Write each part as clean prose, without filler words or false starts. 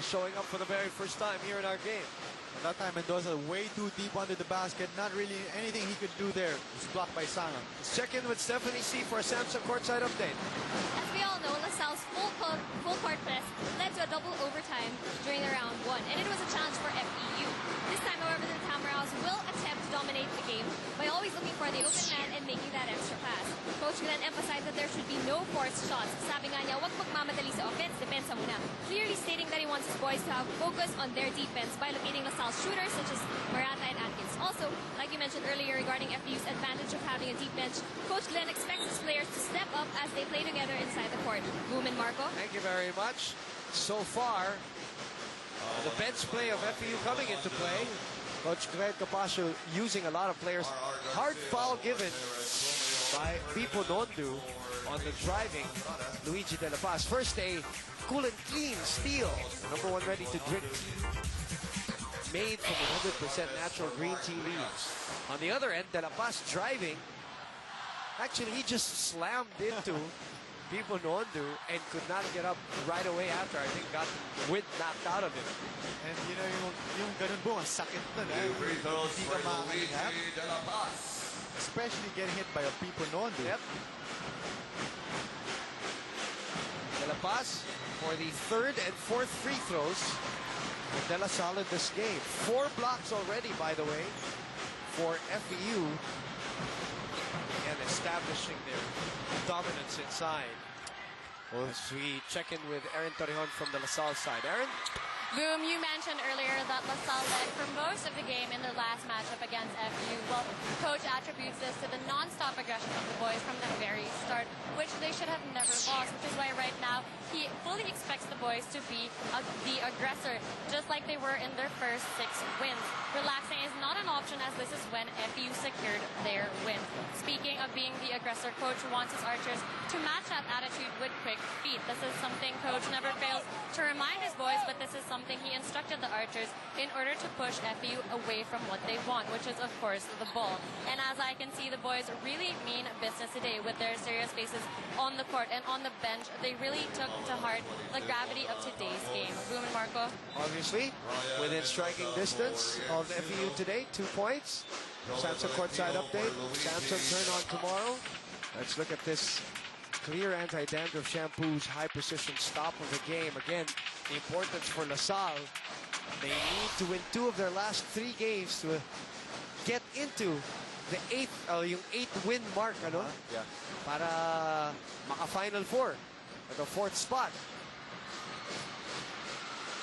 showing up for the very first time here in our game. At that time, Mendoza way too deep under the basket. Not really anything he could do there. It was blocked by Sanga. Let's check in with Stephanie C. for a Samsung courtside update. As we all know, LaSalle's full court press led to a double overtime during the round 1, and it was a challenge for FEU. This time, however, the Tamaraws will attempt to dominate the game by always looking for the open man and making that extra pass. Coach then emphasized that there should be no forced shots. Sabi nga niya, wag magmamadali sa offense, depensa muna. Clearly stating that he wants his boys to have focus on their defense by locating LaSalle's shooters such as Marata and Atkins. Also, like you mentioned earlier regarding FEU's advantage of having a deep bench, Coach Glenn expects his players to step up as they play together inside the court. Boom and Marco. Thank you very much. So far, the bench play of FEU coming into play. Coach Glenn Capascio using a lot of players. Hard foul given by Pipo Nondu on the driving Luigi De La Paz. First, a cool and clean steal. Number 1 ready to drink. Made from 100% natural green tea leaves. On the other end, De La Paz driving. Actually, he just slammed into Pipo Nondu and could not get up right away after. I think got the wind knocked out of him. And you know, yung ganun po, ang sakit na hindi ka makakahap. Especially getting hit by a Pipo Nondu. Yep. De La Paz for the 3rd and 4th free throws. And De La Salle in this game. 4 blocks already, by the way, for FEU. And establishing their dominance inside. Well, as we check in with Aaron Torrejon from the LaSalle side. Aaron? Boom, you mentioned earlier that LaSalle led for most of the game in the last matchup against FEU. Well, Coach attributes this to the non-stop aggression of the boys from the very start, which they should have never lost, which is why right now he fully expects the boys to be the aggressor, just like they were in their first 6 wins. Relaxing is not an option, as this is when FEU secured their win. Speaking of being the aggressor, Coach wants his archers to match that attitude with quick feet. This is something Coach never fails to remind his boys, but this is something he instructed the archers in order to push FEU away from what they want, which is, of course, the ball. And as I can see, the boys really mean business today with their serious faces on the court and on the bench. They really took to heart the gravity of today's game. Boom and Marco. Obviously, within striking distance of FEU today, 2 points. Samsung courtside update. Samsung turn on tomorrow. Let's look at this clear anti-dandruff shampoo's high precision stop of the game. Again, the importance for LaSalle. They need to win 2 of their last 3 games to get into the 8th win mark, ano? Yeah. Para maka-Final 4 at the 4th spot.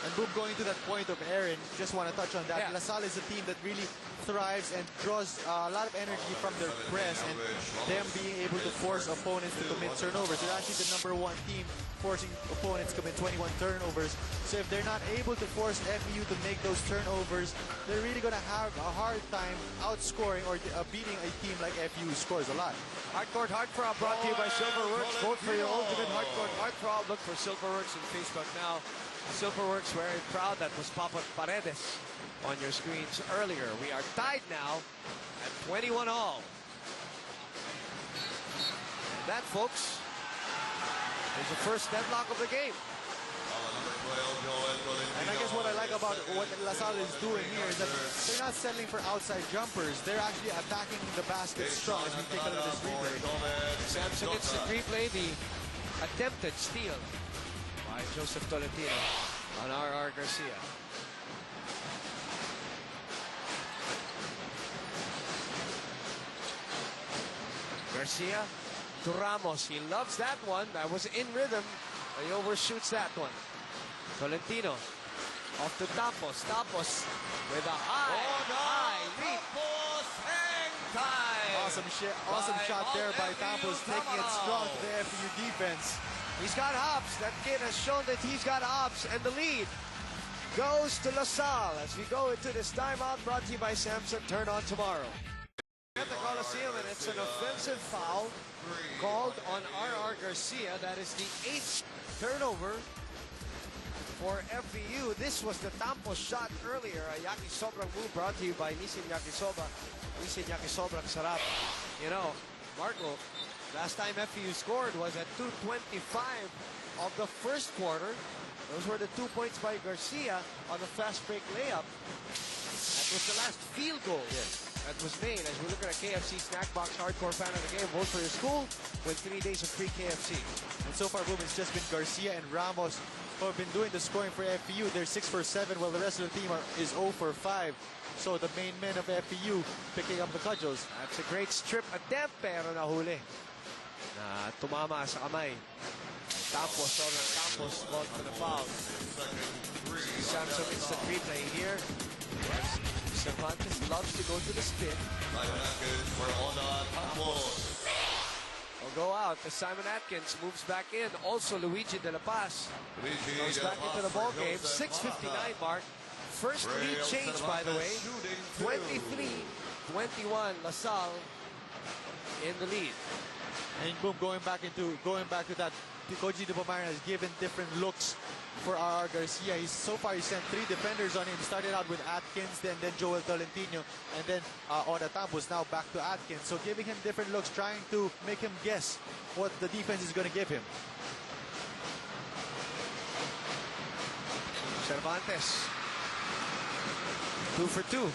And Boom, going to that point of Aaron, just want to touch on that. Yeah. LaSalle is a team that really thrives and draws a lot of energy from their press, and them being able to force opponents to commit turnovers. They're actually the #1 team forcing opponents to commit 21 turnovers. So if they're not able to force FEU to make those turnovers, they're really going to have a hard time outscoring or beating a team like FEU who scores a lot. Hardcourt Heartthrob brought to you by Silverworks. Vote for your ultimate Hardcourt Heartthrob. Look for Silverworks on Facebook now. Silverworks very proud. That was Papa Paredes on your screens earlier. We are tied now at 21 all. That, folks, is the first deadlock of the game. And I guess what I like about what LaSalle is doing here is that they're not settling for outside jumpers. They're actually attacking the basket strong. As we take a look at this replay. Samsung gets the replay, the attempted steal by Joseph Tolentino on R.R. Garcia. Garcia to Ramos. He loves that one. That was in rhythm. He overshoots that one. Tolentino off to Tampos. Tampos with a high leap. Awesome shot there by Tampos, taking it strong to the FEU defense. He's got hops. That kid has shown that he's got hops, and the lead goes to LaSalle as we go into this timeout brought to you by Samsung. Turn on tomorrow. At the Coliseum, and it's an offensive foul called on R.R. Garcia. That is the 8th turnover for FEU. This was the Tampos shot earlier. A yakisobrang move brought to you by Nissin Yakisoba. Nissin Yakisobrang sarap. You know, Marco, last time FEU scored was at 2:25 of the first quarter. Those were the 2 points by Garcia on the fast break layup. That was the last field goal that was made. As we look at a KFC Snack Box hardcore fan of the game, vote for your school, win 3 days of free KFC. And so far, boom, it's just been Garcia and Ramos who have been doing the scoring for FEU. They're 6 for 7, while the rest of the team is 0 for 5. So the main men of FEU picking up the cudgels. That's a great strip attempt, pero nahuli. Na tumama sa kamay. Tapos, ball for the foul. Samsung instant replay here. Cervantes loves to go to the spin. Will go out as Simon Atkins moves back in. Also Luigi De La Paz goes back into the ball game. 6:59 mark. First lead change, by the way. 23-21. LaSalle in the lead. And boom, going back to that, Coach Dito Pomaran has given different looks for RR Garcia. So far he sent 3 defenders on him. Started out with Atkins, then Joel Tolentino, and then Odatampo's now back to Atkins. So giving him different looks, trying to make him guess what the defense is going to give him. Cervantes 2 for 2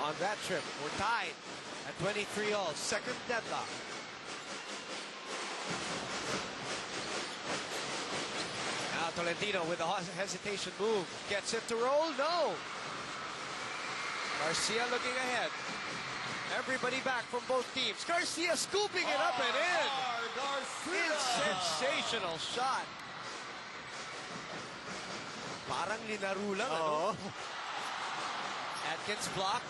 on that trip. We're tied at 23 all. Second deadlock. Now Tolentino with a hesitation move. Gets it to roll. No. Garcia looking ahead. Everybody back from both teams. Garcia scooping it up and in. Sensational shot. Parang linaro lang, ano? Atkins block.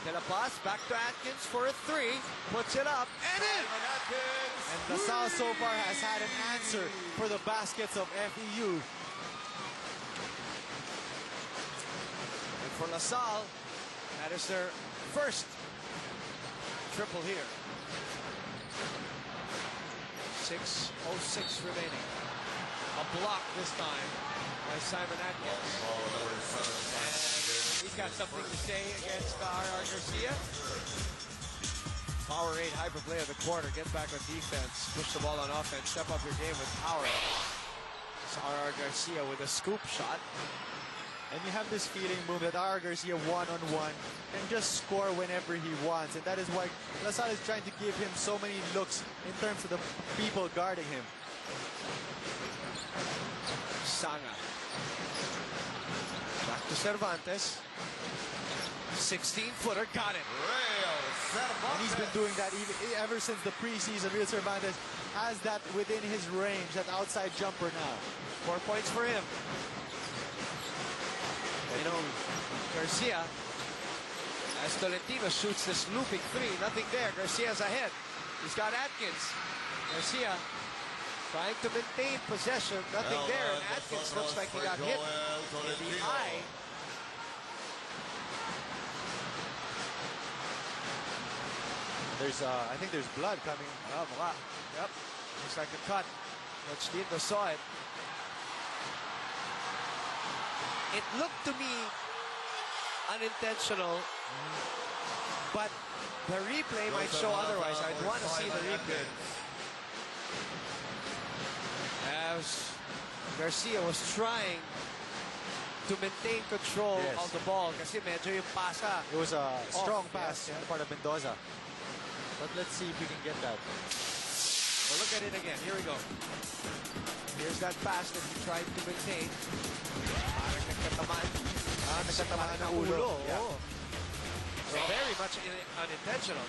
De La Paz back to Atkins for a 3. Puts it up and in. And LaSalle so far has had an answer for the baskets of FEU. And for LaSalle, that is their first triple here. 6:06 remaining. A block this time by Simon Atkins. And he's got something to say against RR Garcia. Powerade hyper play of the quarter. Get back on defense. Push the ball on offense. Step up your game with power. It's RR Garcia with a scoop shot. And you have this feeling, boom, that RR Garcia one-on-one can just score whenever he wants. And that is why LaSalle is trying to give him so many looks in terms of the people guarding him. Sanga. Back to Cervantes. 16-footer, got it. And he's been doing that ever since the preseason. Real Cervantes has that within his range, that outside jumper now. 4 points for him. You know, Garcia, as Tolentino shoots this looping 3, nothing there. Garcia's ahead. He's got Atkins. Garcia trying to maintain possession, nothing there. And Atkins looks like he got hit in the eye. I think there's blood coming. Oh, wow. Yep. Looks like a cut. Coach Dito saw it. It looked to me unintentional, but the replay might show otherwise. I'd want to see the replay. As Garcia was trying to maintain control of the ball kasi medyo yung pasa. It was a strong pass on the part of Mendoza. But let's see if we can get that. Well, look at it again. Here we go. Here's that pass that he tried to maintain. Parang nagkatamaan. Nagkatamaan ng ulo. Yeah. So very much unintentional.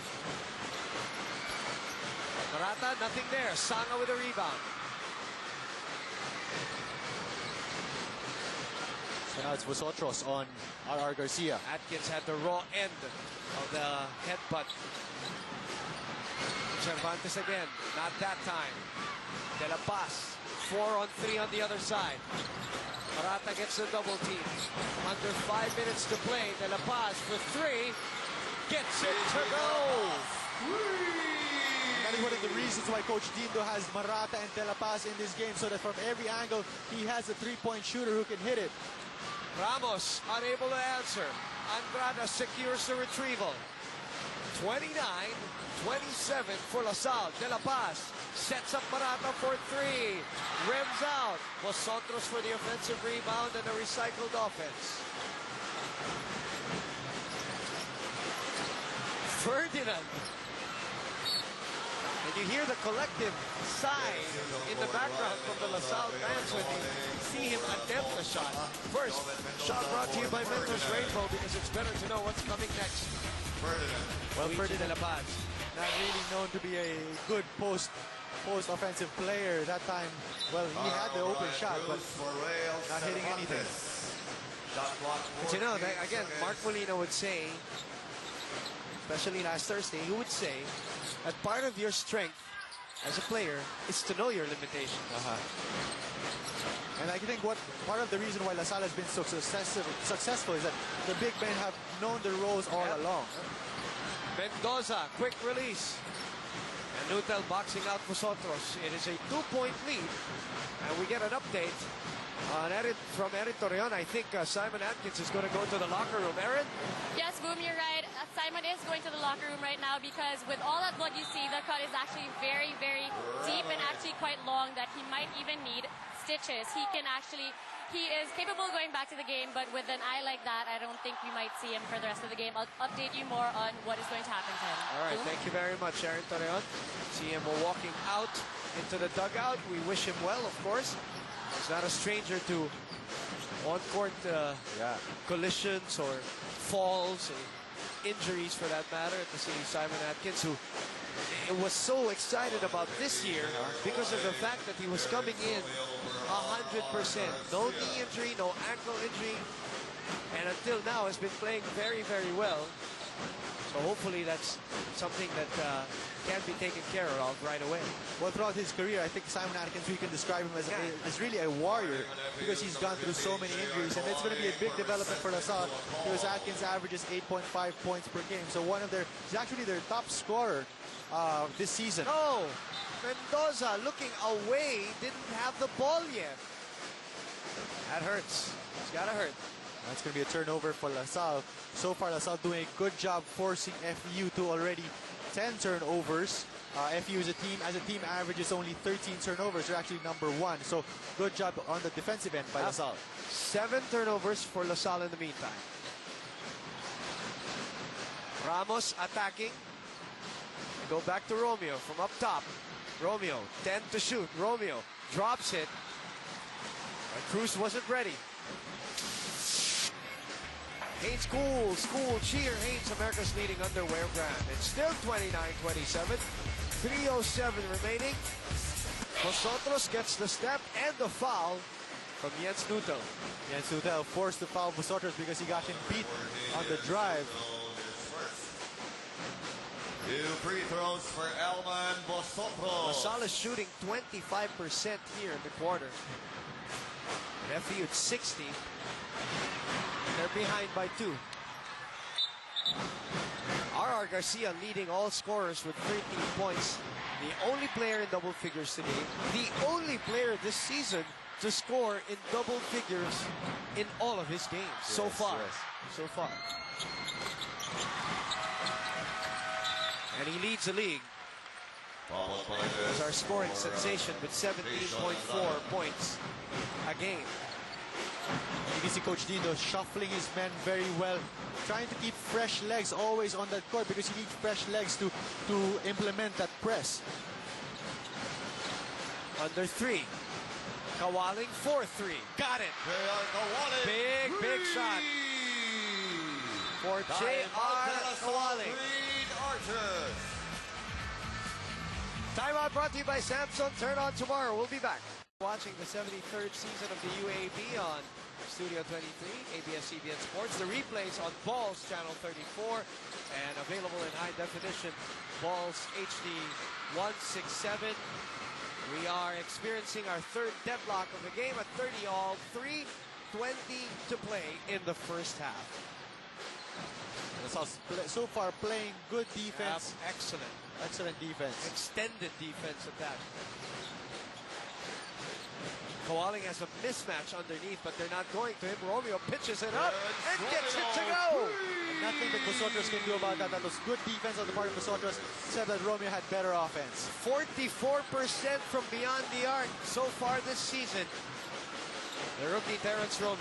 Marata, nothing there. Sanga with a rebound. So now it's Vosotros on RR Garcia. Atkins had the raw end of the headbutt. Cervantes again, not that time. De La Paz, 4 on 3 on the other side. Marata gets the double team. Under 5 minutes to play. De La Paz for 3. Gets it to go. That is one of the reasons why Coach Dito has Marata and De La Paz in this game, so that from every angle he has a 3-point shooter who can hit it. Ramos unable to answer. Andrada secures the retrieval. 29-27 for LaSalle. De La Paz Sets up Barata for three. Rims out. Vosotros for the offensive rebound and a recycled offense. Ferdinand. And you hear the collective sigh in the background from the LaSalle fans when they see him attempt the shot. First, shot brought to you by Mentos Rainbow because it's better to know what's coming next. Well, Ferdinand not really known to be a good post offensive player that time. Well, he had the open shot, but not hitting anything. But you know, again, Mark Molina would say, especially last Thursday, he would say that part of your strength as a player is to know your limitations. And I think part of the reason why LaSalle has been so successful is that the big men have known their roles all along. Mendoza, quick release. And Nutel boxing out Vosotros. It is a 2-point lead. And we get an update from Erin Torreon. I think Simon Atkins is going to go to the locker room. Erin? Yes, Boom, you're right. Simon is going to the locker room right now because with all that blood you see, the cut is actually very, very deep and actually quite long that he might even need stitches. He is capable of going back to the game, but with an eye like that, I don't think we might see him for the rest of the game. I'll update you more on what is going to happen to him. All right, thank you very much, Erin Torreon. See him walking out into the dugout. We wish him well, of course. He's not a stranger to on-court collisions or falls, injuries for that matter. To see Simon Atkins, who was so excited about this year because of the fact that he was coming in 100%. No knee injury, no ankle injury, and until now has been playing very, very well. So hopefully that's something that can be taken care of right away. Well, throughout his career, I think Simon Atkins, we can describe him as really a warrior because he's gone through so many injuries, and it's going to be a big development for LaSalle because Atkins averages 8.5 points per game. So he's actually their top scorer this season. Oh, Mendoza looking away, didn't have the ball yet. That hurts. It's got to hurt. That's going to be a turnover for LaSalle. So far, LaSalle doing a good job forcing FEU to already 10 turnovers. FEU as a team averages only 13 turnovers. They're actually #1. So good job on the defensive end by LaSalle. 7 turnovers for LaSalle in the meantime. Ramos attacking. Go back to Romeo from up top. Romeo, 10 to shoot. Romeo drops it. But Cruz wasn't ready. Haynes cool, cheer Haynes, America's leading underwear brand. It's still 29-27, 3:07 remaining. Vosotros gets the step and the foul from Jens Nutel. Jens Nutel forced to foul Vosotros because he got him beat on the drive. 2 free throws for Elman Vosotros. LaSalle is shooting 25% here in the quarter. FEU at 60. They're behind by 2. R.R. Garcia leading all scorers with 13 points. The only player in double figures today. The only player this season to score in double figures in all of his games so far. So far. And he leads the league as our scoring sensation with 17.4 points a game. You can see Coach Dino shuffling his men very well, trying to keep fresh legs always on that court because he needs fresh legs to implement that press. Under 3. Kawaling 4-3. Got it. Big shot for J.R. Kawaling. Timeout brought to you by Samsung. Turn on tomorrow. We'll be back. Watching the 73rd season of the UAB on Studio 23, ABS-CBN Sports. The replays on Balls Channel 34 and available in high definition Balls HD 167. We are experiencing our third deadlock of the game at 30-all, 3:20 to play in the first half. So far playing good defense. Excellent defense. Extended defense at that. Kawaling has a mismatch underneath, but they're not going to him. Romeo pitches it up and gets it to go. Nothing that Vosotros can do about that. That was good defense on the part of Vosotros, except that Romeo had better offense. 44% from beyond the arc so far this season. The rookie Terrence Romeo.